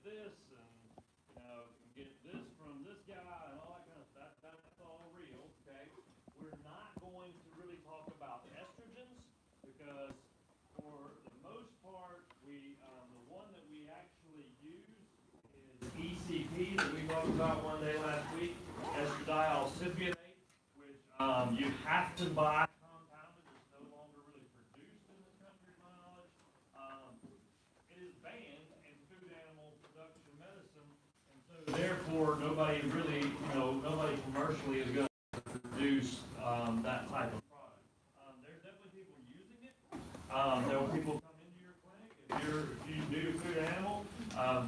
this, and you know, can get this from this guy, and all that kind of stuff. That's all real, okay? We're not going to really talk about estrogens because, for the most part, the one that we actually use is ECP that we talked about one day last week, estradiol cypionate, which you have to buy compounded. It's no longer really produced in this country, to my knowledge. It is banned in food animal production medicine, and so therefore nobody really, nobody commercially is going to produce that type of product. There's definitely people using it. There will people come into your clinic if you do food animal.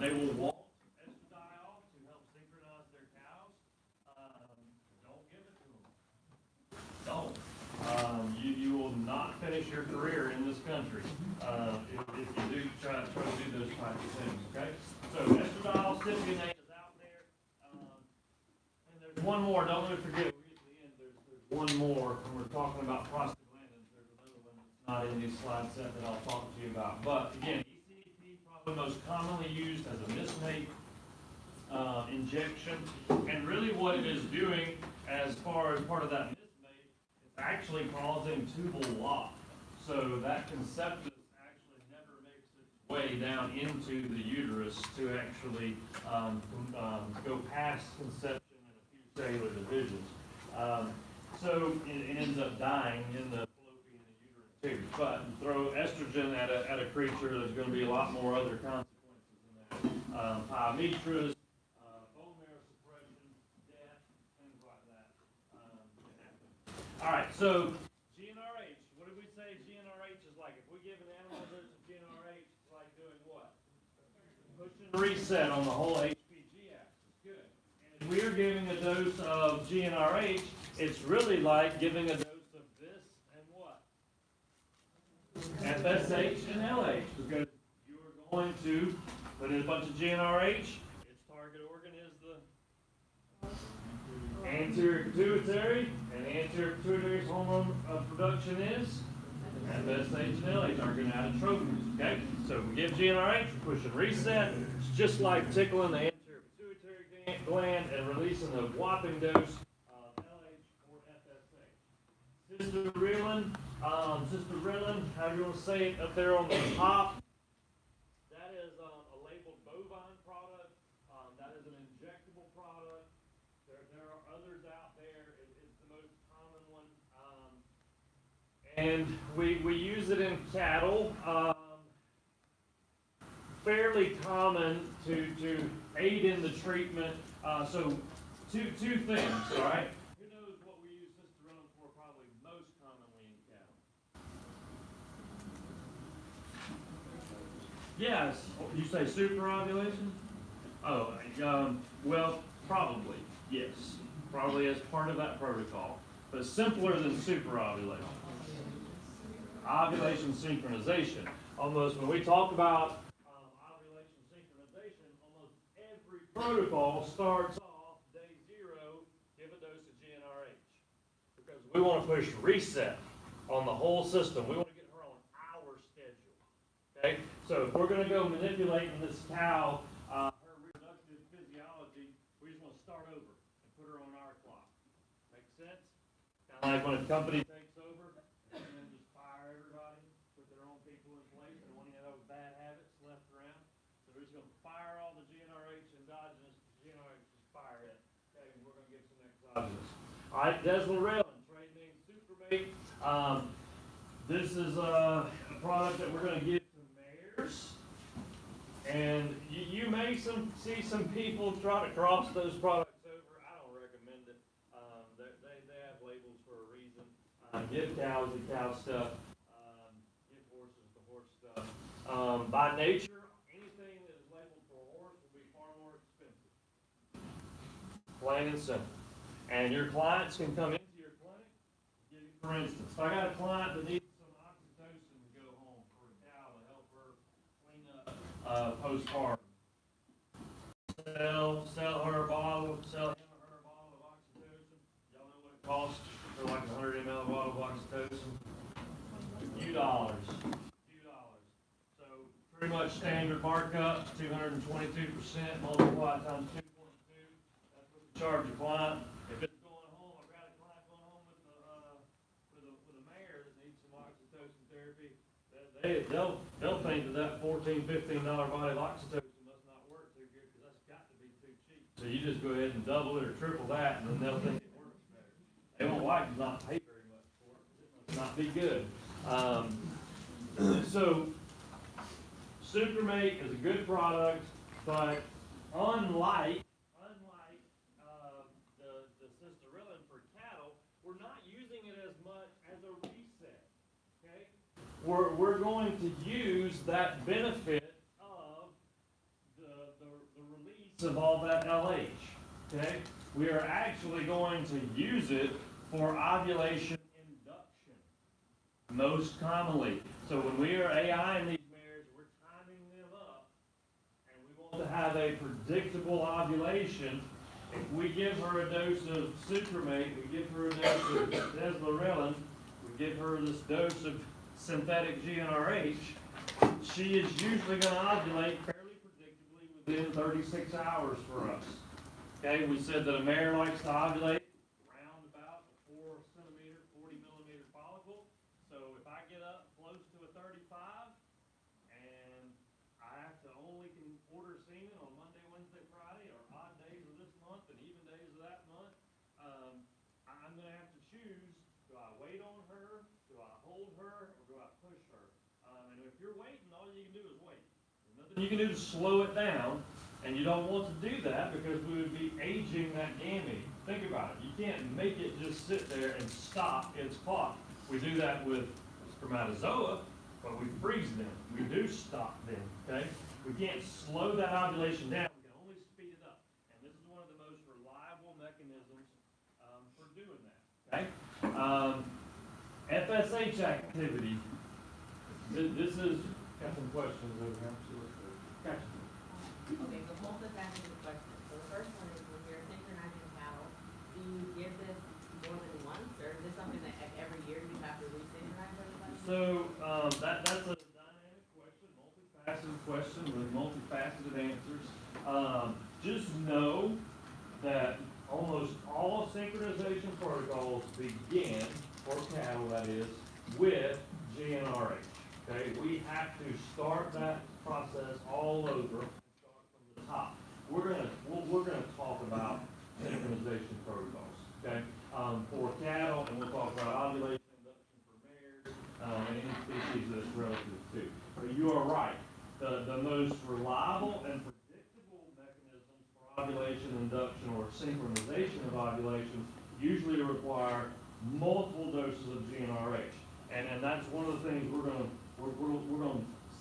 They will want estradiol to help synchronize their cows. Don't give it to them. Don't. You will not finish your career in this country if you do try to do those types of things. Okay. So estradiol cypionate is out there, and there's one more. Don't let me forget. We're at the end. There's one more when we're talking about prostaglandins. There's another one that's not in these slide set that I'll talk to you about. But again, ECP probably most commonly used as a mismate injection, and really what it is doing as far as part of that mismate, it's actually causing tubal lock. So that conceptus actually never makes its way down into the uterus to actually go past conception and a few cellular divisions. So it ends up dying in the fallopian and uterine tube. But throw estrogen at a creature, there's going to be a lot more other consequences than that. Pyometrus, bone marrow suppression, death, things like that can happen. All right, so GnRH, what did we say GnRH is like? If we give an animal a dose of GnRH, it's like doing what? Pushing reset on the whole HPG axis. Good. And if we're giving a dose of GnRH, it's really like giving a dose of this and what? FSH and LH, because you are going to put in a bunch of GnRH. Its target organ is the anterior pituitary, and anterior pituitary hormone production is FSH and LH are going to add trophies. Okay, so we give GnRH, we're pushing reset. It's just like tickling the anterior pituitary gland and releasing a whopping dose of LH or FSH. Cystareelin, however you want to say it, up there on the top. That is a labeled bovine product. That is an injectable product. There are others out there. It's the most common one. And we use it in cattle. Fairly common to aid in the treatment. So two things, all right? Who knows what we use cystareelin for probably most commonly in cattle? Yes. You say superovulation? Oh, well, probably, yes. Probably as part of that protocol. But simpler than superovulation. Ovulation synchronization. Almost, when we talk about ovulation synchronization, almost every protocol starts off day 0, give a dose of GnRH. Because we want to push reset on the whole system. We want to get her on our schedule. Okay? So if we're going to go manipulating this cow, her reproductive physiology, we just want to start over and put her on our clock. Make sense? Kind of like when a company takes over and then just fire everybody, put their own people in place, and when you have bad habits left around. So we're just going to fire all the GnRH endogenous, GnRH, just fire it. Okay, and we're going to get some exogenous. All right, desmoreelin, trade name Supermate. This is a product that we're going to give to mares. And you may see some people try to cross those products over. I don't recommend it. They have labels for a reason. Give cows the cow stuff. Give horses the horse stuff. By nature, anything that is labeled for a horse will be far more expensive. Plain and simple. And your clients can come into your clinic. For instance, if I got a client that needs some oxytocin to go home for a cow to help her clean up postpartum, sell her a bottle, sell him or her a bottle of oxytocin. Y'all know what it costs for like a 100 ml bottle of oxytocin? A few dollars. So Pretty much standard markup, 222% multiplied times 2.2. That's what we charge the client. If it's going home, I've got a client going home with a mare that needs some oxytocin therapy. They'll think that $14-15 body of oxytocin must not work too good because that's got to be too cheap. So you just go ahead and double it or triple that, and then they'll think it works better. They won't like to not pay very much for it because it must not be good. So Sucromate is a good product, but unlike the Cisterellin for cattle, we're not using it as much as a reset. Okay, we're going to use that benefit of the release of all that LH. Okay, we are actually going to use it for ovulation induction most commonly. So when we are AI in these mares, we're timing them up, and we want to have a predictable ovulation. If we give her a dose of Sucromate, we give her a dose of Deslorelin, we give her this dose of synthetic GnRH, she is usually going to ovulate fairly predictably within 36 hours for us. Okay, we said that a mare likes to ovulate around about a 4 centimeter, 40 millimeter follicle. So if I get up close to a 35 and I have to only can order semen on Monday, Wednesday, Friday, or odd days of this month and even days of that month, I'm going to have to choose, do I wait on her, do I hold her, or do I push her? And if you're waiting, all you can do is wait. There's nothing you can do to slow it down, and you don't want to do that because we would be aging that gamete. Think about it. You can't make it just sit there and stop its clock. We do that with spermatozoa, but we freeze them. We do stop them, okay? We can't slow that ovulation down. We can only speed it up. And this is one of the most reliable mechanisms for doing that, okay? FSH activity. This is, got some questions over here. Gotcha. Okay, so multifaceted question. So the first one is, when you're synchronizing cattle, do you give this more than once, or is this something that every year you have to resynchronize everybody? So that's a dynamic question, multifaceted question with multifaceted answers. Just know that almost all synchronization protocols begin, for cattle that is, with GnRH. Okay, we have to start that process all over. Top. We're gonna talk about synchronization protocols, okay? For cattle, and we'll talk about ovulation induction for mares, and any species that's relative to. But you are right. The most reliable and predictable mechanisms for ovulation induction or synchronization of ovulation usually require multiple doses of GnRH, and that's one of the things we're gonna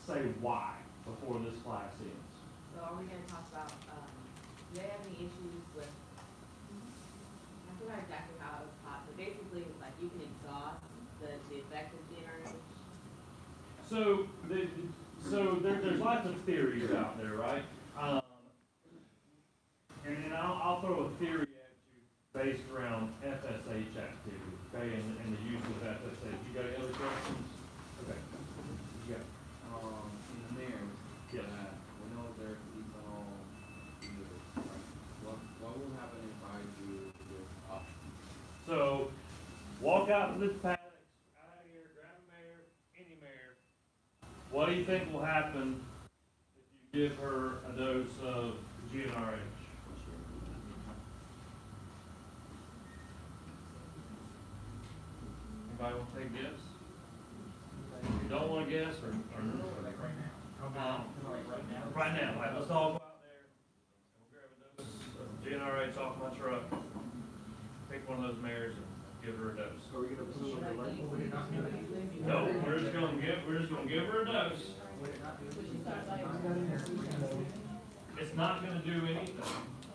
say why before this class ends. So are we going to talk about, do they have any issues with, I forgot exactly how it was taught, but basically, like, you can exhaust the effect of GnRH? So there's lots of theories out there, right? And I'll throw a theory at you based around FSH activity, okay, and the use of FSH. You got any other questions? Okay. Yeah. In the mares, Yes. we know they're ethanol users, right? What will happen if I do this up? So walk out to this paddock, out of here, grab a mare, any mare. What do you think will happen if you give her a dose of GnRH? Anybody want to take a guess? You don't want to guess, or right now, like, let's all go out there and we'll grab a dose of GnRH off my truck. Pick one of those mares and give her a dose. Are we gonna put it on the label? No, we're just gonna give her a dose. It's not gonna do anything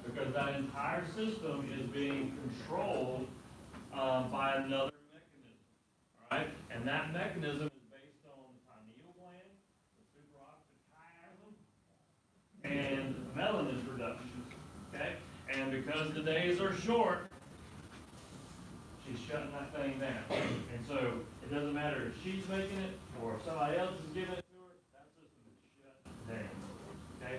because that entire system is being controlled by another mechanism. All right, and that mechanism is based on the pineal gland, the superoxide chiasm, and melanin production. Okay, and because the days are short, she's shutting that thing down. And so it doesn't matter if she's making it or if somebody else is giving it to her, that system is shut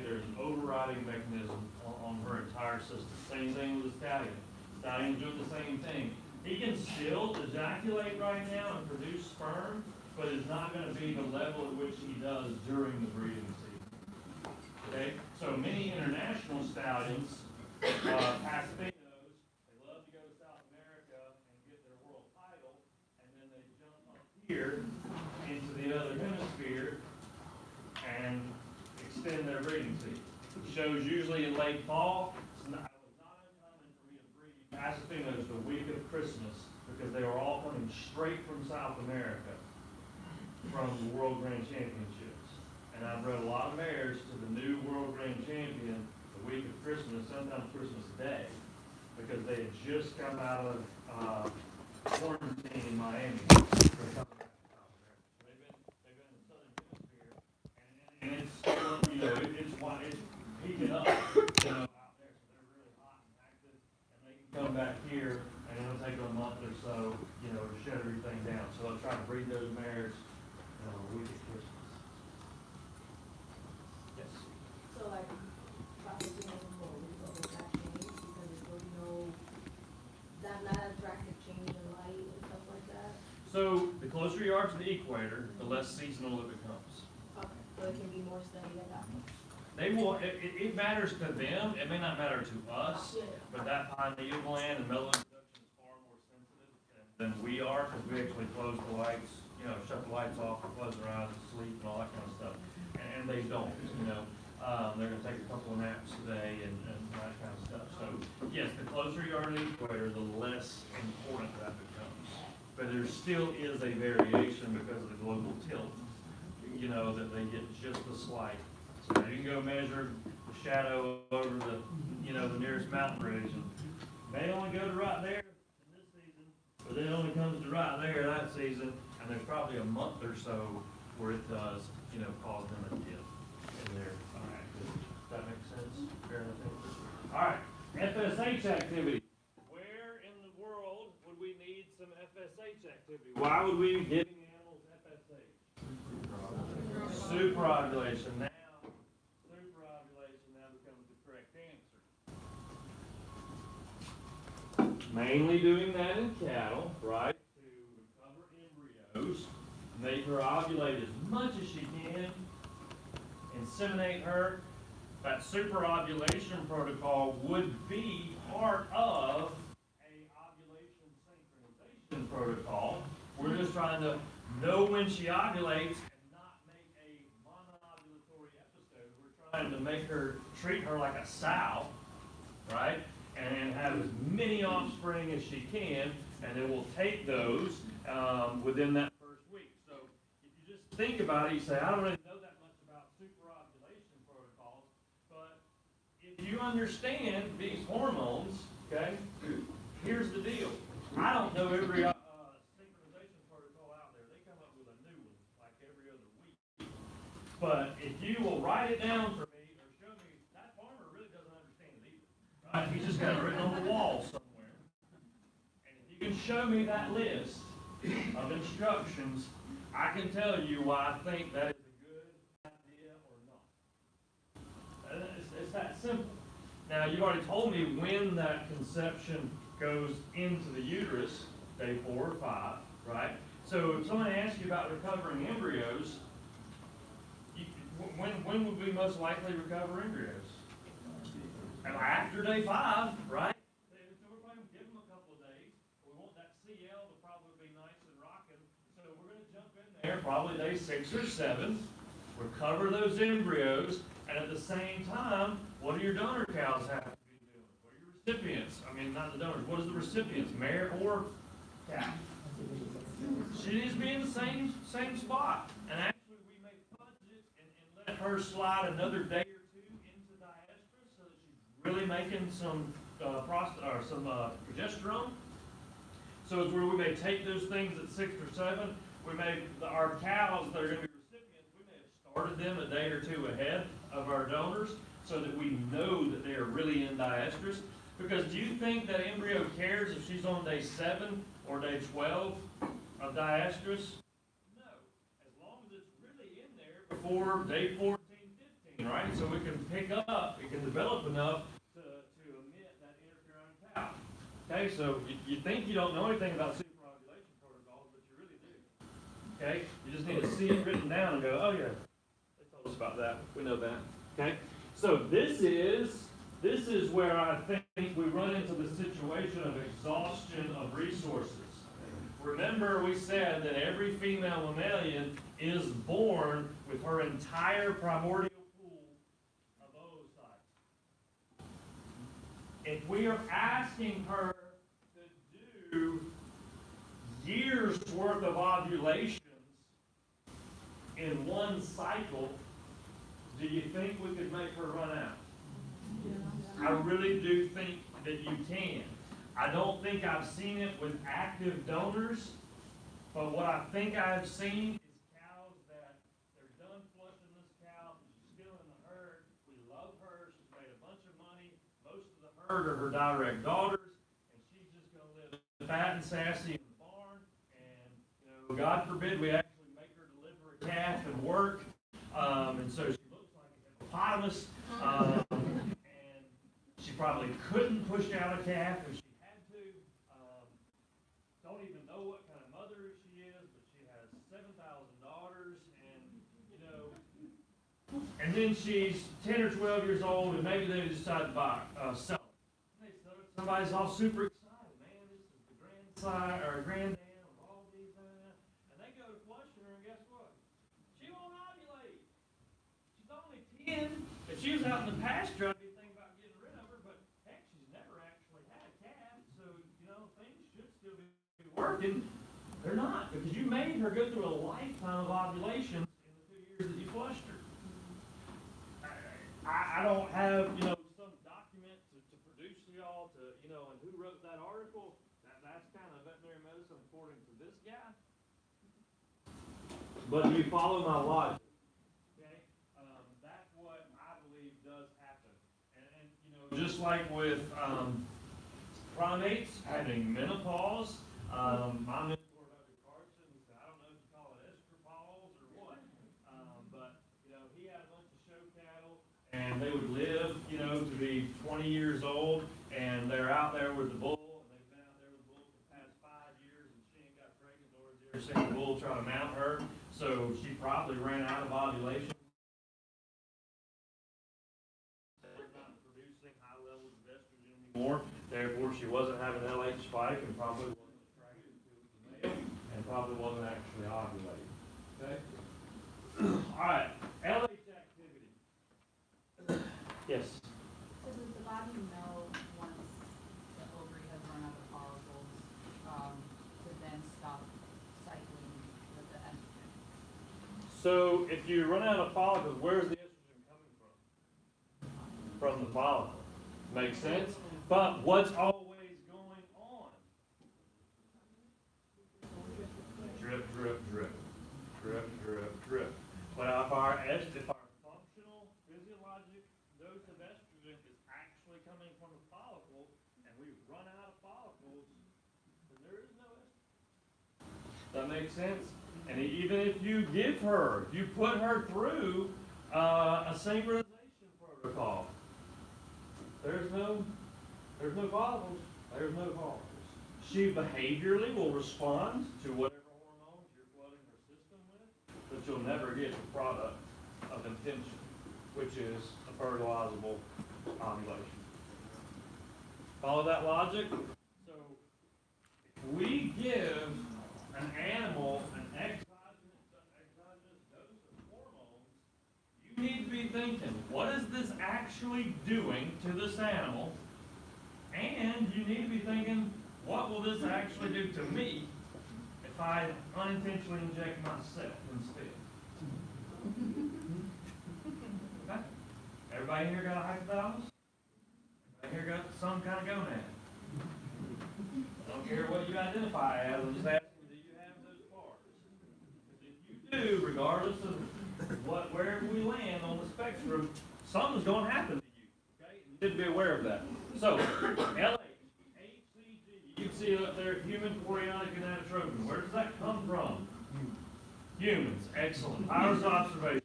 there's an overriding mechanism on her entire system. Same thing with the stallion. Stallion's doing the same thing. He can still ejaculate right now and produce sperm, but it's not going to be the level at which he does during the breeding season. Okay? So many international stallions, Pasapinos, they love to go to South America and get their world title, and then they jump up here into the other hemisphere and extend their breeding season. It shows usually in late fall. It was not uncommon for me to breed Pasapinos the week of Christmas because they were all coming straight from South America from the World Grand Championships. And I've bred a lot of mares to the new World Grand Champion the week of Christmas, sometimes Christmas Day, because they had just come out of quarantine in Miami. They're coming back to South America. They've been in the Southern Hemisphere, and it's still, it's heating up, out there, so they're really hot and active, and they can come back here, and it'll take them a month or so, to shut everything down. So I'll try to breed those mares, a week at Christmas. Yes. So like, probably what was that change, because there was not a drastic change in light and stuff like that? So the closer you are to the equator, the less seasonal it becomes. Okay, so it can be more steady at that point? They will, it matters to them, it may not matter to us, Yeah. but that pineal gland and melatonin production is far more sensitive than we are, because we actually close the lights, shut the lights off, close their eyes, sleep, and all that kind of stuff. And they don't, they're gonna take a couple of naps a day and that kind of stuff. So, yes, the closer you are to the equator, the less important that becomes. But there still is a variation because of the global tilt, that they get just a slight. So you can go measure the shadow over the nearest mountain ridge, and they only go to right there in this season, but it only comes to right there that season, and there's probably a month or so where it does, cause them a dip in their activity. Does that make sense? Fair enough. All right, FSH activity. Where in the world would we need some FSH activity? Why would we be giving animals FSH? Superovulation. Now, superovulation now becomes the correct answer. Mainly doing that in cattle, right? To recover embryos, make her ovulate as much as she can, inseminate her. That superovulation protocol would be part of a ovulation synchronization protocol. We're just trying to know when she ovulates and not make a monoovulatory episode. We're trying to make her, treat her like a sow, right? And have as many offspring as she can, and then we'll take those within that first week. So if you just think about it, you say, I don't really know that much about superovulation protocols, but if you understand these hormones, okay, here's the deal. I don't know every synchronization protocol out there. They come up with a new one like every other week. But if you will write it down for me or show me, that farmer really doesn't understand it either. Right? He's just got it written on the wall somewhere. And if you can show me that list of instructions, I can tell you why I think that is a good idea or not. It's that simple. Now, you've already told me when that conception goes into the uterus, day 4 or 5, right? So if someone asks you about recovering embryos, when would we most likely recover embryos? After day 5, right? So we're probably going to give them a couple of days. We want that CL to probably be nice and rocking. So we're going to jump in there probably day 6 or 7, recover those embryos, and at the same time, what do your donor cows have to be doing? What are your recipients? I mean, not the donors. What is the recipients, mare or cow? She needs to be in the same spot. And actually, we may fudge it and let her slide another day or 2 into diestrus so that she's really making some progesterone. So it's where we may take those things at 6 or 7. We may, our cows that are going to be recipients, we may have started them a day or 2 ahead of our donors so that we know that they are really in diestrus. Because do you think that embryo cares if she's on day 7 or day 12 of diestrus? No. As long as it's really in there before day 14, 15. right? So it can pick up, it can develop enough to emit that interferon tau. Okay, so you think you don't know anything about superovulation protocols, but you really do. Okay, you just need to see it written down and go, oh yeah, they told us about that. We know that. Okay, so this is where I think we run into the situation of exhaustion of resources. Remember, we said that every female mammalian is born with her entire primordial pool of oocytes. If we are asking her to do years worth of ovulations in one cycle, do you think we could make her run out? I really do think that you can. I don't think I've seen it with active donors, but what I think I've seen is cows that they're done flushing this cow, and she's still in the herd. We love her. She's made a bunch of money. Most of the herd are her direct daughters, and she's just going to live fat and sassy in the barn. And God forbid we actually make her deliver a calf and work, and so she looks like a hippopotamus. And she probably couldn't push out a calf if she had to. Don't even know what kind of mother she is, but she has 7,000 daughters, and then she's 10 or 12 years old, and maybe they decide to sell her. Somebody's all super excited, man. This is the grandsire or granddam of all these, and they go to flushing her, and guess what? She won't ovulate. She's only 10. If she was out in the pasture, I'd be thinking about getting rid of her, but heck, she's never actually had a calf, so, things should still be working. They're not, because you made her go through a lifetime of ovulations in the 2 years that you flushed her. I don't have, some document to produce to y'all and who wrote that article. That's kind of veterinary medicine according to this guy. But do you follow my logic? That's what I believe does happen. And just like with primates having menopause, my mentor, Dr. Carson, I don't know if you call it estrapause or what, but he had a bunch of show cattle, and they would live, to be 20 years old, and they're out there with the bull, and they've been out there with the bull for the past 5 years, and she ain't got pregnant, nor has ever seen the bull try to mount her, so she probably ran out of ovulation. More. Therefore, she wasn't having an LH spike and probably wasn't attracted to the male and probably wasn't actually ovulating. Okay? All right. LH activity. Yes? So does the body know once the ovary has run out of follicles to then stop cycling with the estrogen? So if you run out of follicles, where's the estrogen coming from? From the follicle. Makes sense? But what's always going on? Drip, drip, drip. Drip, drip, drip. But if our functional, physiologic dose of estrogen is actually coming from the follicle, and we run out of follicles, then there is no estrogen. That makes sense? And even if you give her, you put her through a synchronization protocol, there's no follicles. There's no follicles. She behaviorally will respond to whatever hormones you're flooding her system with, but you'll never get the product of intention, which is a fertilizable ovulation. Follow that logic? So, if we give an animal an exogenous dose of hormones, you need to be thinking, what is this actually doing to this animal? And you need to be thinking, what will this actually do to me if I unintentionally inject myself instead? Okay? Everybody here got a hypothalamus? Everybody here got some kind of gonad? I don't care what you identify as, I'm just asking, do you have those parts? Because if you do, regardless of wherever we land on the spectrum, something's going to happen to you. Okay? You need to be aware of that. So, LH, HCG, you can see it up there, human chorionic gonadotropin. Where does that come from? Humans. Excellent. Powers of observation.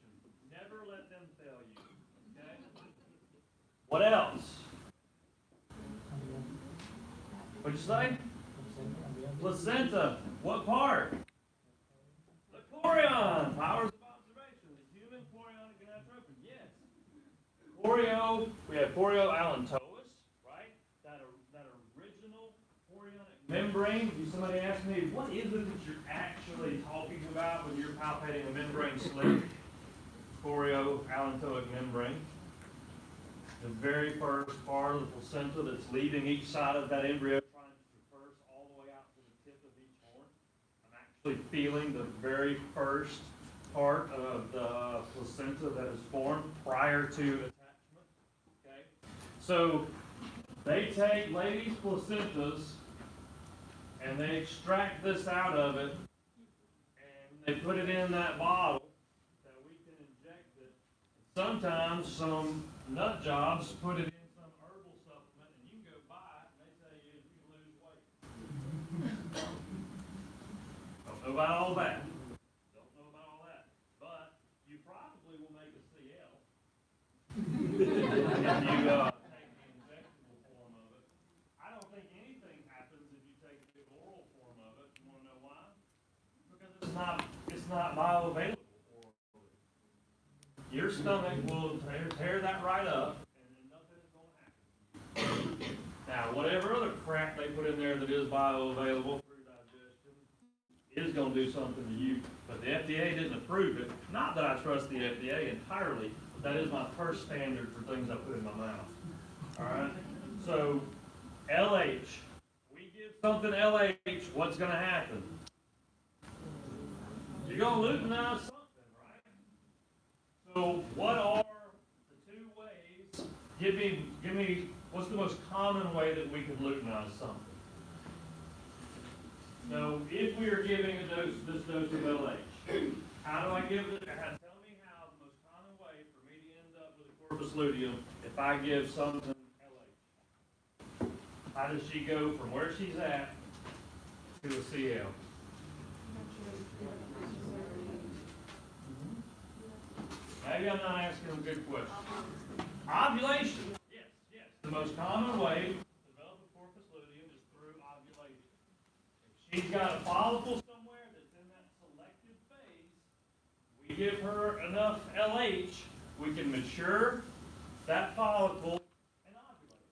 Never let them fail you. What else? What'd you say? Placenta. What part? The chorion. Powers of observation. The human chorionic gonadotropin. Yes. Choreo. We have choreo allantois, right? That original chorionic membrane. Somebody asked me, what is it that you're actually talking about when you're palpating a membrane slit? Choreo allantoic membrane. The very first part of the placenta that's leaving each side of that embryo, trying to traverse all the way out to the tip of each horn. I'm actually feeling the very first part of the placenta that is formed prior to attachment. Okay? So they take ladies' placentas and they extract this out of it and they put it in that bottle that we can inject it. Sometimes some nut jobs put it in some herbal supplement and you can go buy it and they tell you you can lose weight. Don't know about all that. Don't know about all that. But you probably will make a CL if you take the injectable form of it. I don't think anything happens if you take the oral form of it. You want to know why? Because it's not bioavailable. Your stomach will tear that right up, and then nothing is going to happen. Now, whatever other crap they put in there that is bioavailable through digestion is going to do something to you. But the FDA didn't approve it. Not that I trust the FDA entirely, but that is my first standard for things I put in my mouth. All right? So, LH. We give something LH, what's going to happen? You're going to lutinize something. So what are the two ways? Give me, what's the most common way that we could lutinize something? So if we are giving this dose of LH, how do I give it? Tell me how the most common way for me to end up with a corpus luteum if I give something LH. How does she go from where she's at to a CL? Maybe I'm not asking a good question. Ovulation. Yes. The most common way to develop a corpus luteum is through ovulation. If she's got a follicle somewhere that's in that selective phase, we give her enough LH, we can mature that follicle and ovulate.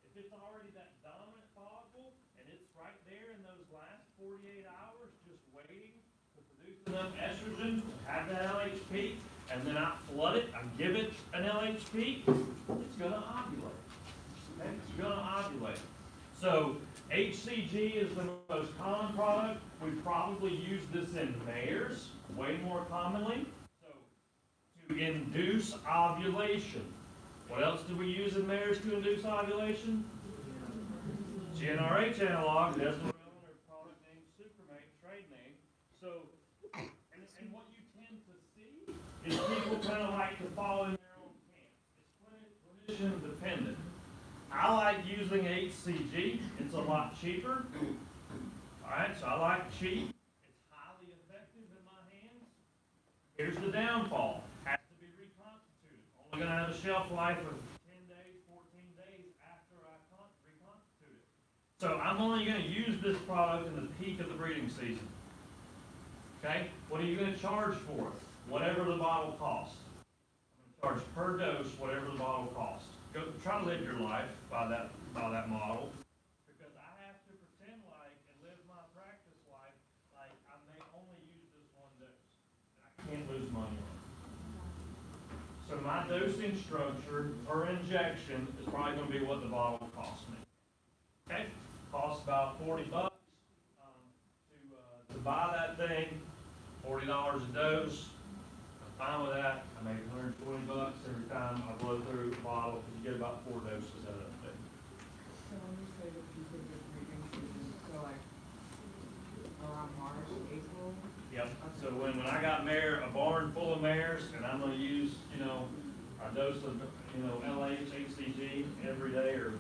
If it's already that dominant follicle and it's right there in those last 48 hours just waiting to produce enough estrogen to have that LH peak, and then I flood it, I give it an LHP, it's going to ovulate. Okay? It's going to ovulate. So HCG is the most common product. We probably use this in mares way more commonly. So to induce ovulation. What else do we use in mares to induce ovulation? GnRH analog. That's the product name, Supermate, trade name. So, and what you tend to see is people kind of like to fall in their own camp. It's clinician dependent. I like using HCG. It's a lot cheaper. Alright, so I like cheap. It's highly effective in my hands. Here's the downfall. Has to be reconstituted. Only going to have a shelf life of 10 days, 14 days after I reconstitute it. So I'm only going to use this product in the peak of the breeding season. Okay? What are you going to charge for it? Whatever the bottle costs. I'm going to charge per dose whatever the bottle costs. Go try to live your life by that model, because I have to pretend like and live my practice life like I may only use this one dose, and I can't lose money on it. So my dosing structure per injection is probably going to be what the bottle costs me. Okay, costs about $40 to buy that thing. $40 a dose. I'm fine with that. I make $120 every time I blow through a bottle, because you get about 4 doses out of that thing. So when you say that you think it's breeding season, so like around March, April? Yep. So when I got a barn full of mares, and I'm going to use, a dose of, LH, HCG every day, or,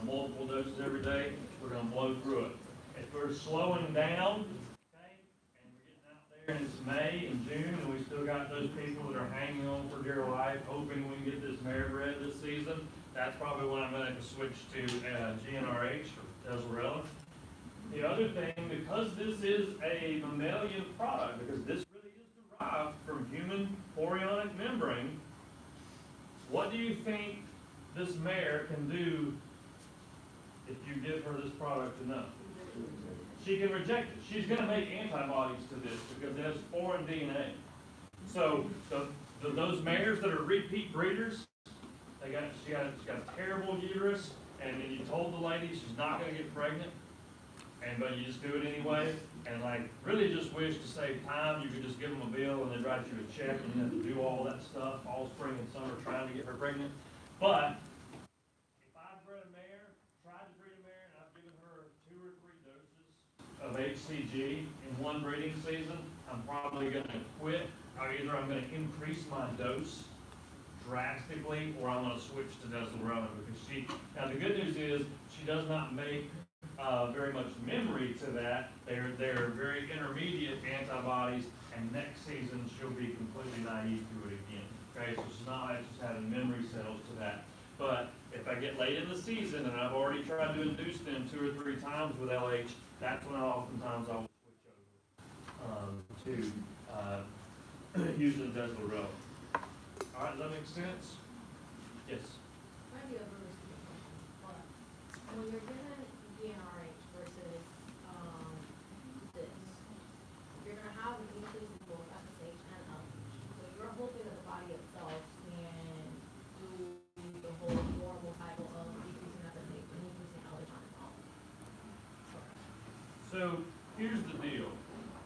multiple doses every day, we're going to blow through it. If we're slowing down, okay, and we're getting out there there and it's May and June and we still got those people that are hanging on for dear life, hoping we can get this mare bred this season, that's probably when I'm gonna make a switch to GnRH or Deslarella. The other thing, because this is a mammalian product, because this really is derived from human chorionic membrane, what do you think this mare can do if you give her this product enough? She can reject it. She's going to make antibodies to this because it has foreign DNA. So those mares that are repeat breeders, she's got a terrible uterus, and then you told the lady she's not going to get pregnant, but you just do it anyway, and like really just wish to save time, you could just give them a bill and they'd write you a check and you have to do all that stuff all spring and summer trying to get her pregnant. But if I've bred a mare, tried to breed a mare, and I've given her 2 or 3 doses of HCG in one breeding season, I'm probably going to quit, or either I'm going to increase my dose drastically, or I'm going to switch to Deslarella because now the good news is she does not make very much memory to that. They're very intermediate antibodies, and next season she'll be completely naive to it again. Okay, so she's not like she's having memory cells to that. But if I get late in the season and I've already tried to induce them 2 or 3 times with LH, that's when oftentimes I'll switch over to using Deslarella. All right, does that make sense? Yes. Might be a really stupid question, but when you're given GnRH versus, this, you're gonna have an increase in both FSH and LH. So you're hoping that the body itself can do the whole normal cycle of decreasing FSH and increasing LH on its own. So here's the deal.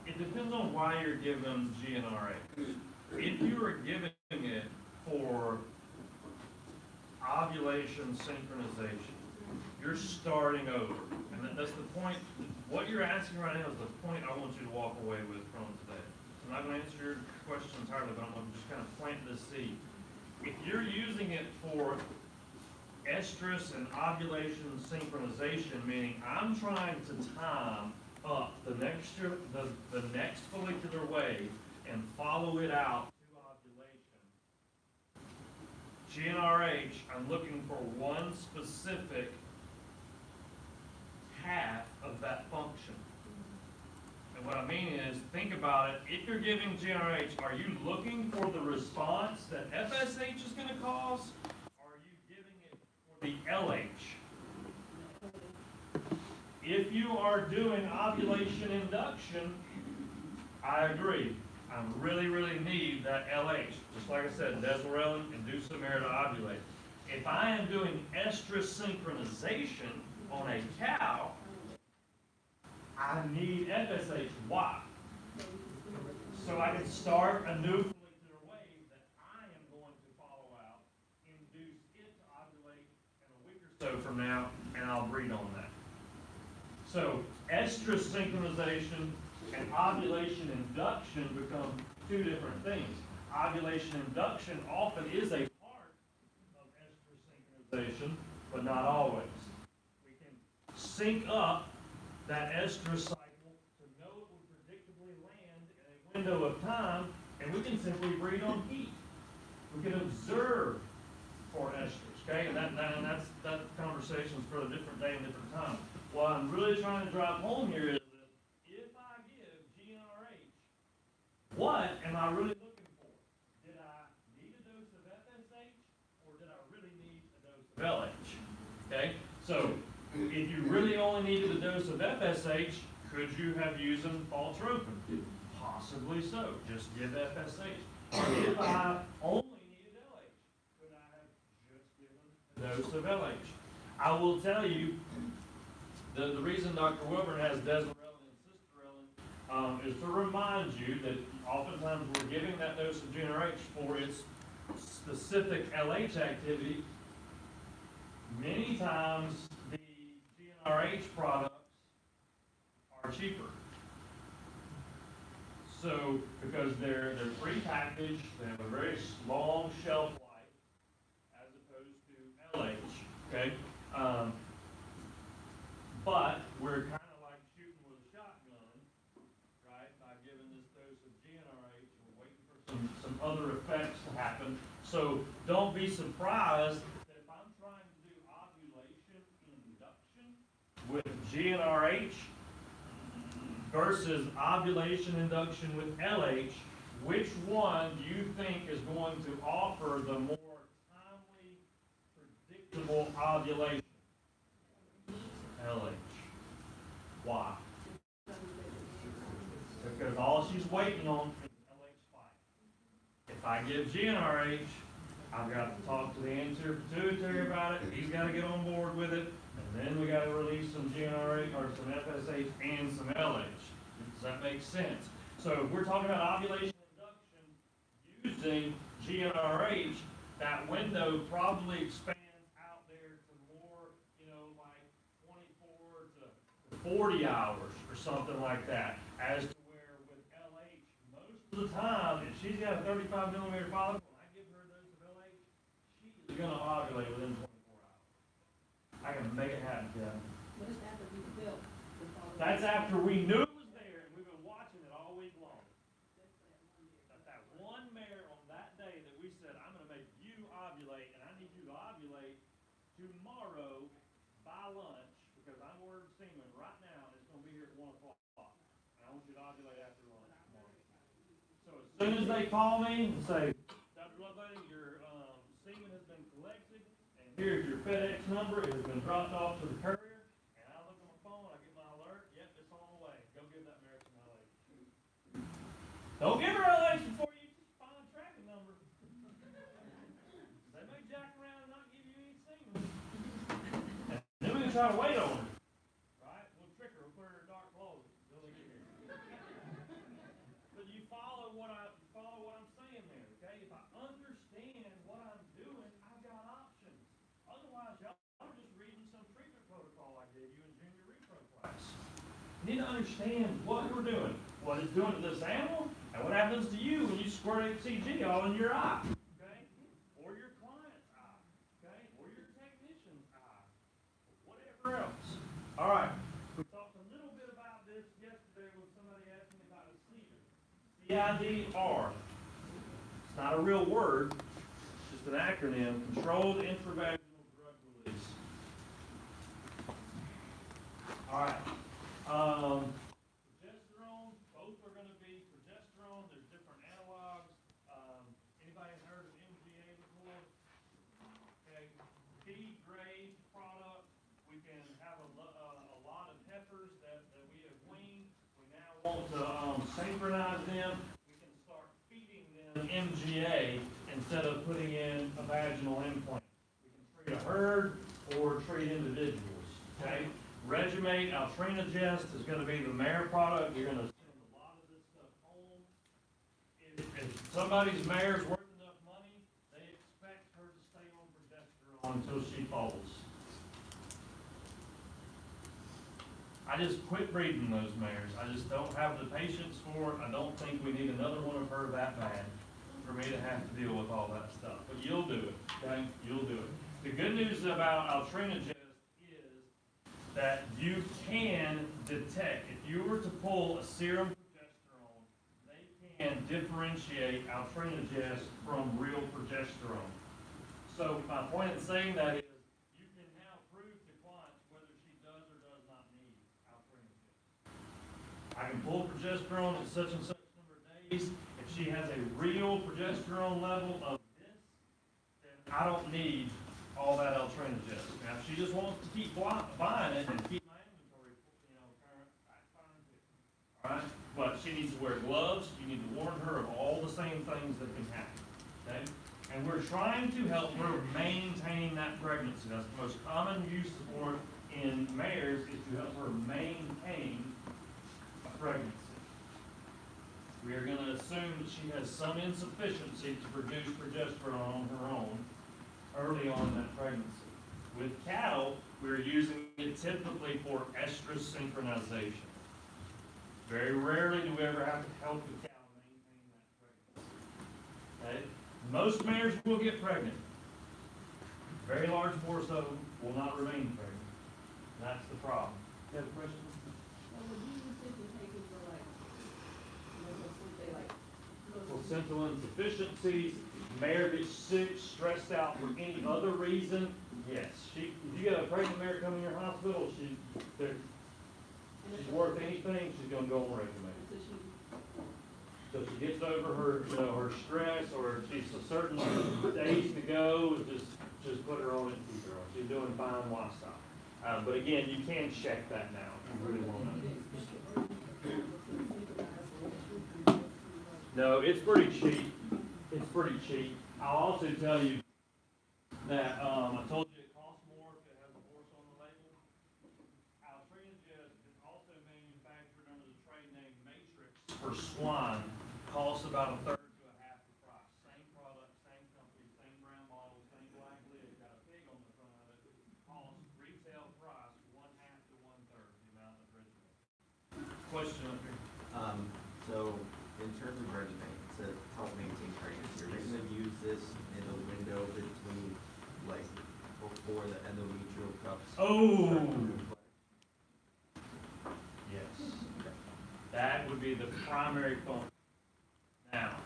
It depends on why you're given GnRH. If you are giving it for ovulation synchronization, you're starting over. And that's the point. What you're asking right now is the point I want you to walk away with from today. I'm not going to answer your question entirely, but I'm going to just kind of plant this seed. If you're using it for estrus and ovulation synchronization, meaning I'm trying to time up the next follicular wave and follow it out to ovulation. GnRH, I'm looking for one specific half of that function. And what I mean is, think about it. If you're giving GnRH, are you looking for the response that FSH is going to cause? Or are you giving it for the LH? If you are doing ovulation induction, I agree. I really need that LH. Just like I said, Deslarella, induce the mare to ovulate. If I am doing estrus synchronization on a cow, I need FSH. Why? So I can start a new follicular wave that I am going to follow out, induce it to ovulate in a week or so from now, and I'll breed on that. So estrus synchronization and ovulation induction become 2 different things. Ovulation induction often is a part of estrus synchronization, but not always. We can sync up that estrus cycle to know it will predictably land in a window of time, and we can simply breed on heat. We can observe for estrus, okay? And that conversation's for a different day and different time. What I'm really trying to drive home here is that if I give GnRH, what am I really looking for? Did I need a dose of FSH, or did I really need a dose of LH? Okay? So, if you really only needed a dose of FSH, could you have used Baltropin? Possibly so. Just give FSH. If I only needed LH, could I have just given a dose of LH? I will tell you, the reason Dr. Wilburn has Deslarella and Cisterella is to remind you that oftentimes we're giving that dose of GnRH for its specific LH activity. Many times the GnRH products are cheaper. So, because they're pre-packaged, they have a very long shelf life, as opposed to LH, okay? But we're kind of like shooting with a shotgun, right, by giving this dose of other effects to happen. So don't be surprised that if I'm trying to do ovulation induction with GnRH versus ovulation induction with LH, which one do you think is going to offer the more timely, predictable ovulation? LH. Why? Because all she's waiting on is LH spike. If I give GnRH, I've got to talk to the anterior pituitary about it. He's got to get on board with it, and then we got to release some GnRH or some FSH and some LH. Does that make sense? So if we're talking about ovulation induction using GnRH, that window probably expands out there to more, like 24 to 40 hours or something like that. As to where with LH, most of the time, if she's got a 35 millimeter follicle, and I give her a dose of LH, she is going to ovulate within 24 hours. I can make it happen, Kevin. What is after we built? That's after we knew it was there, and we've been watching it all week long. That's that one mare on that day that we said, I'm going to make you ovulate, and I need you to ovulate tomorrow by lunch, because I'm ordering semen right now, and it's going to be here at 1 o'clock. And I want you to ovulate after lunch tomorrow. So as soon as they call me and say, Dr. Loveday, your semen has been collected, and here's your FedEx number, it has been dropped off to the courier. Don't give her LH before you find a tracking number. They may jack around and not give you any semen. And then we can try to wait on her. Right? We'll trick her, we'll put her in dark clothes until they get here. But you follow what I'm saying there, okay? If I understand what I'm doing, I've got options. Otherwise, y'all are just reading some treatment protocol I gave you in junior repro class. You need to understand what we're doing, what it's doing to this animal, and what happens to you when you squirt HCG all in your eye, okay? Or your client's eye, okay? Or your technician's eye, whatever else. All right, we talked a little bit about this yesterday when somebody asked me about a CIDR. CIDR. It's not a real word, it's just an acronym, Controlled Intravaginal Drug Release. All right. Progesterone, both are going to be progesterone. There's different analogs. Anybody heard of MGA before? Okay, feed-grade product. We can have a lot of heifers that we have weaned. We now want to synchronize them. We can start feeding them MGA instead of putting in a vaginal implant. We can treat a herd or treat individuals. Okay. Regimate Altrinagest is going to be the mare product. You're going to send a lot of this stuff home. If somebody's mare's worth enough money, they expect her to stay on progesterone until she falls. I just quit breeding those mares. I just don't have the patience for it. I don't think we need another one of her that bad for me to have to deal with all that stuff. But you'll do it, okay? You'll do it. The good news about Altrinagest that you can detect. If you were to pull a serum progesterone, they can differentiate Altrinagest from real progesterone. So my point in saying that is you can now prove to clients whether she does or does not need Altrinagest. I can pull progesterone at such and such number of days. If she has a real progesterone level of this, then I don't need all that Altrinagest. Now, if she just wants to keep buying it and keep my inventory, current, that's fine too. All right? But she needs to wear gloves. You need to warn her of all the same things that can happen. Okay? And we're trying to help her maintain that pregnancy. That's the most common use for it in mares is to help her maintain a pregnancy. We are going to assume that she has some insufficiency to produce progesterone on her own early on in that pregnancy. With cattle, we're using it typically for estrus synchronization. Very rarely do we ever have to help the cow maintain that pregnancy. Okay? Most mares will get pregnant. Very large force of them will not remain pregnant. That's the problem. You have a question? Well, would you simply take it for like, let's say like, For placental insufficiencies, mare gets sick, stressed out for any other reason, yes, if you got a pregnant mare coming in your hospital, she's worth anything, she's gonna go on regiment. So she gets over her, her stress, or if she's a certain days to go, just put her on it and keep her on. She's doing fine lifestyle. But again, you can check that now if you really want to know. No, it's pretty cheap. It's pretty cheap. I'll also tell you that, I told you it costs more if it has a horse on the label. Altrinagist is also manufactured under the trade name Matrix for swine. Costs about a third to a half the price. Same product, same company, same brand model, same black lid, got a pig on the front of it. Costs retail price one half to one third the amount of original. Question up here. So in terms of regimen, it says help maintain pregnancy. Are they gonna use this in the window between, like, before the endometrial cups? Oh! Yes. That would be the primary function. Now,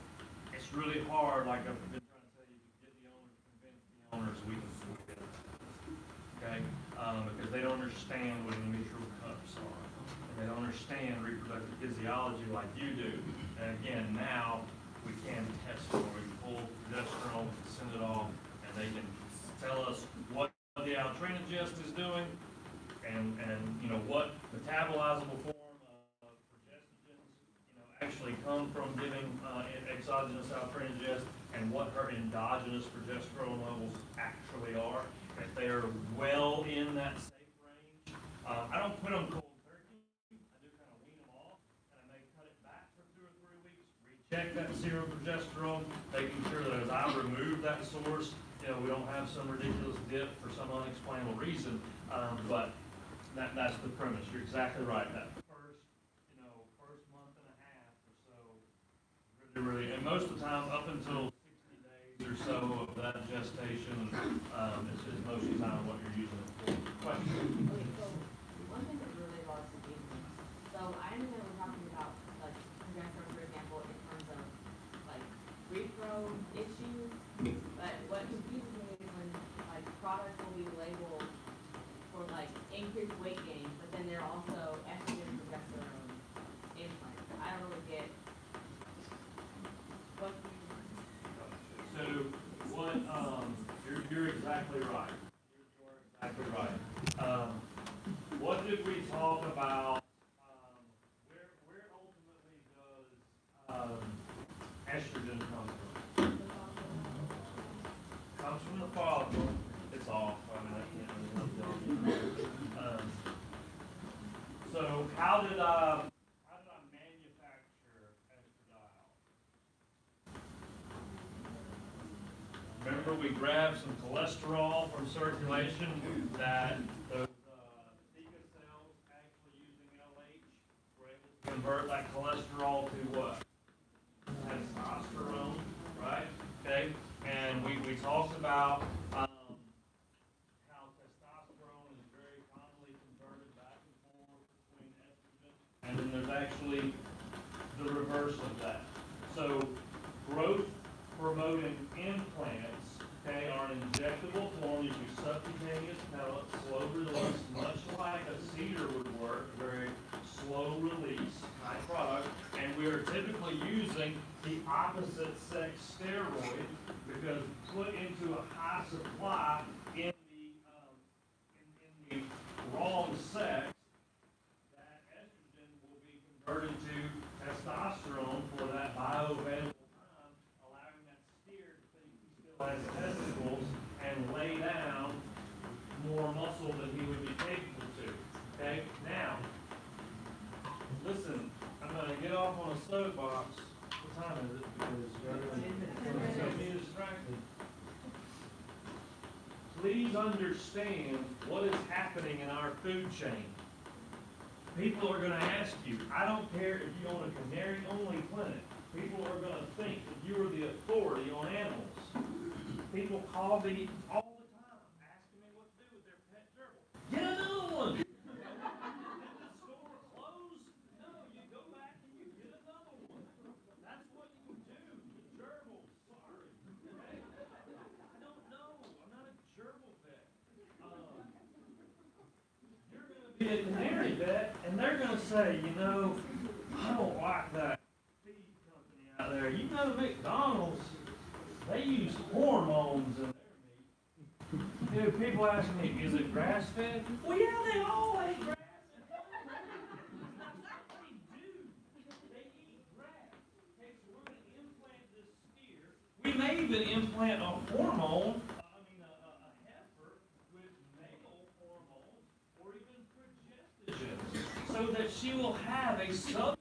it's really hard, like I've been trying to tell you, to get the owners, convince the owners we can switch it. Okay? Because they don't understand what endometrial cups are. And they don't understand reproductive physiology like you do. And again, now we can test for it. We can pull progesterone, we can send it off, and they can tell us what the altrinagist is doing and what metabolizable form of progestogens actually come from giving exogenous altrinagist, and what her endogenous progesterone levels actually are. If they are well in that safe range, I don't put them cold turkey. I do kind of wean them off, and I may cut it back for 2 or 3 weeks, recheck that serum progesterone, making sure that as I remove that source, we don't have some ridiculous dip for some unexplainable reason. But that's the premise. You're exactly right. That first month and a half or so, really, and most of the time up until 60 days or so of that gestation, is most of the time what you're using it for. Question? Okay, so one thing that really loves to do, so I understand we're talking about like progesterone, for example, in terms of like repro issues, but what confuses me is when like products will be labeled for like increased weight gain, but then they're also estrogen and progesterone implants. I don't really get what. So what? You're exactly right. You're exactly right. What did we talk about? Where ultimately does estrogen come from? Comes from the follicle. It's off. I mean, I can't really help you. So how did I manufacture estradiol? Remember, we grabbed some cholesterol from circulation that those theca cells, actually using LH, were able to convert that cholesterol to what? Testosterone, right? Okay, and we talked about how testosterone is very commonly converted back and forth between estrogen, and then there's actually the reverse of that. So growth promoting implants, okay, are an injectable form. You do subcutaneous pellets, slow release, much like a cedar would work, very slow release type product. And we are typically using the opposite sex steroid because put into a high supply in the wrong sex, that estrogen will be converted to testosterone for that bioavailable time, allowing that steer to think he still has testicles and lay down more muscle than he would be capable to. Okay? Now, listen, I'm going to get off on a soapbox. What time is it? Because you're going to be distracted. Please understand what is happening in our food chain. People are going to ask you, I don't care if you own a canary-only clinic, people are going to think that you are the authority on animals. People call me all the time, asking me what to do with their pet gerbil. Get another one! Did the store close? No, you go back and you get another one. That's what you do. be a canary vet, and they're gonna say, you know, I don't like that feed company out there. You know, McDonald's, they use hormones in their meat. Dude, people ask me, is it grass fed? Well, yeah, they all eat grass. That's what they do. They eat grass. Okay, so we're gonna implant this steer. We may even implant a hormone, a heifer with male hormones or even progestogens, so that she will have a substrate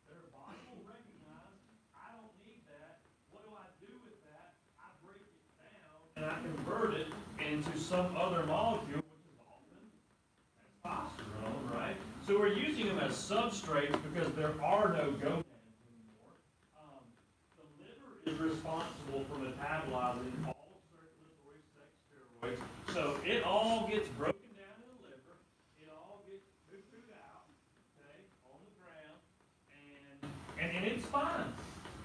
that her body will recognize. I don't need that. What do I do with that? I break it down and I convert it into some other molecule, which is often testosterone, right? So we're using them as substrates because there are no gonads anymore. The liver is responsible for metabolizing all circulatory sex steroids. So it all gets broken down in the liver. It all gets poo-pooed out, okay, on the ground, and it's fine.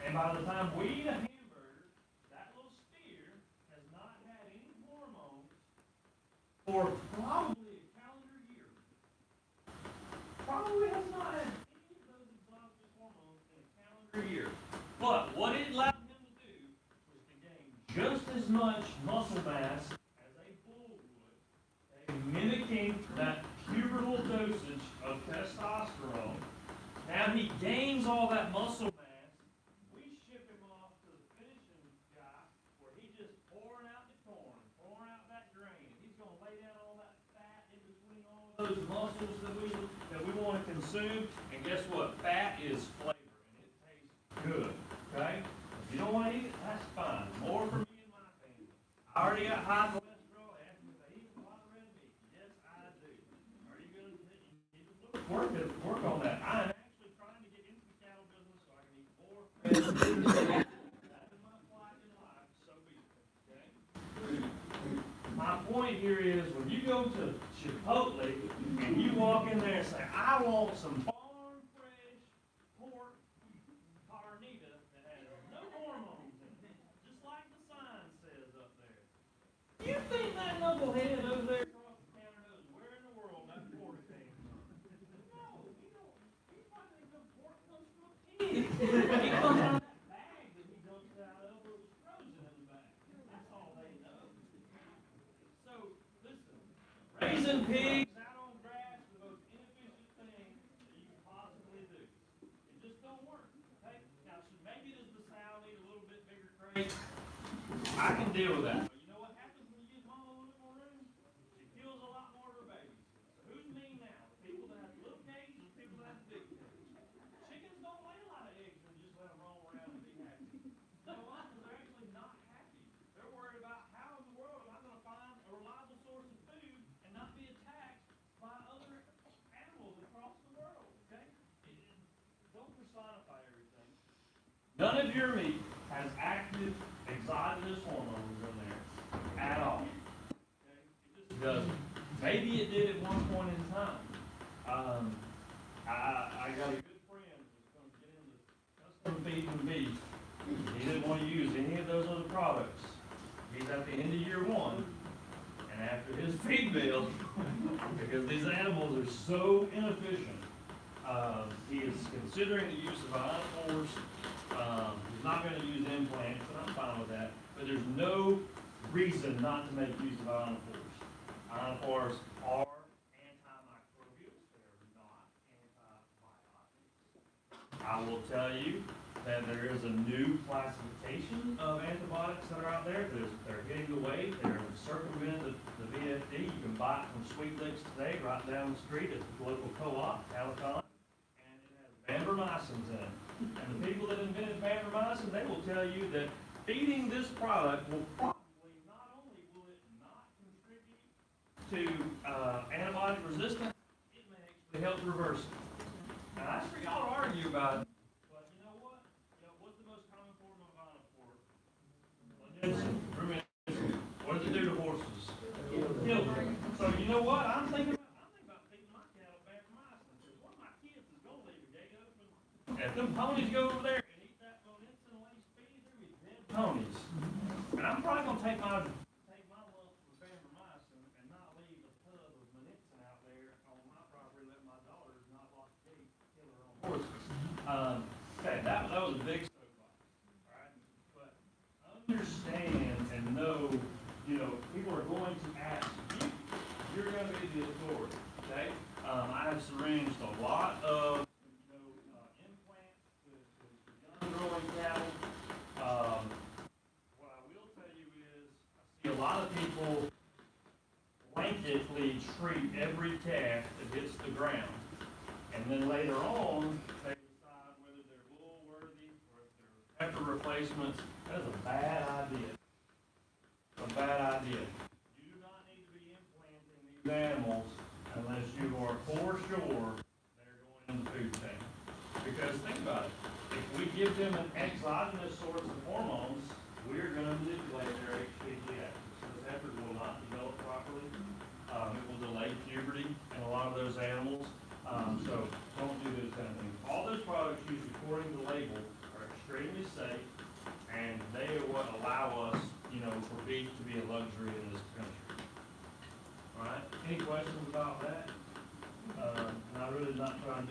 And by the time we eat a hamburger, that little steer has not had any hormones for probably a calendar year. Probably has not had any of those exogenous hormones in a calendar year. But what it allowed him to do was to gain just as much muscle mass as a bull would, okay, mimicking that pubertal dosage of testosterone. Now he gains all that muscle mass. We ship him off to the finishing guy where he's just pouring out the corn, pouring out that grain. He's going to lay down all that fat in between all of those muscles that we want to consume. And guess what? Fat is flavor, and it tastes good. Okay? If you don't want to eat it, that's fine. More for me and my family. I already got high cholesterol. Ask me if I eat a lot of red meat. Yes, I do. Are you going to need to work on that? I'm actually trying to get into the cattle business so I can eat more red meat. That is my plight in life. So be it. Okay? My point here is when you go to Chipotle and you walk in there and say, I want some farm fresh pork carnita that has no hormones in it, just like the sign says up there. You think that knucklehead over there across the counter knows where in the world that pork came from? No, he don't. He probably thinks the pork comes from a pig. It comes out of that bag that he dumps it out of, but it was frozen in the bag. That's all they know. So, listen, raising pigs out on grass is the most inefficient thing that you can possibly do. It just don't work. Okay? Now, maybe does the sow need a little bit bigger crate? I can deal with that. But you know what happens when you give mama a little more room? She kills a lot more of her babies. So who's mean now? The people that have little cages or the people that have big cages? Chickens don't lay a lot of eggs and just let them roll around and be happy. You know why? Because they're actually not happy. They're worried about how in the world am I going to find a reliable source of food and not be attacked by other animals across the world. Okay? Don't personify everything. None of your meat has active exogenous hormones in there at all. Okay? It just doesn't. Maybe it did at one point in time. I got a good friend who's going to get into custom feeding beef. He didn't want to use any of those other products. He's at the end of year one, and after his feed bill, because these animals are so inefficient, he is considering the use of ionophores. He's not going to use implants, and I'm fine with that. But there's no reason not to make use of ionophores. Ionophores are antimicrobials. They are not antibiotics. I will tell you that there is a new classification of antibiotics that are out there. They're hitting the wave. They're circumventing the VFD. You can buy it from Sweet Licks today, right down the street at the local co-op, Talicon. And it has vancomycins in it. And the people that invented vancomycin, they will tell you that feeding this product will probably not only will it not contribute to antibiotic resistance, it may actually help reverse it. Now that's for y'all to argue about it. But you know what? What's the most common form of ionophore? Rumensin. What does it do to horses? Kill them. So you know what? I'm thinking about feeding my cattle vancomycin because one of my kids is going to leave a gate open. If them ponies go over there and eat that Rumensin-laced feed, they're going to be dead ponies. And I'm probably going to take my lump of vancomycin and not leave a tub of Rumensin out there on my horses. Okay, that was a big soapbox, all right? But understand and know, people are going to ask you. You're gonna be the authority, okay? I have syringed a lot of, implants to young growing cattle. What I will tell you is, I see a lot of people blanketly treat every calf that hits the ground. And then later on, they decide whether they're wool worthy or if they're heifer replacements. That is a bad idea. A bad idea. You do not need to be implanting these animals unless you are for sure they're going in the food chain. Because think about it, if we give them an exogenous source of hormones, we're gonna manipulate their HPG axis. Those heifers will not develop properly. It will delay puberty in a lot of those animals. So don't do those kind of things. All those products used according to label are extremely safe, and they are what allow us, for beef to be a luxury in this country. All right? Any questions about that? And I really not trying to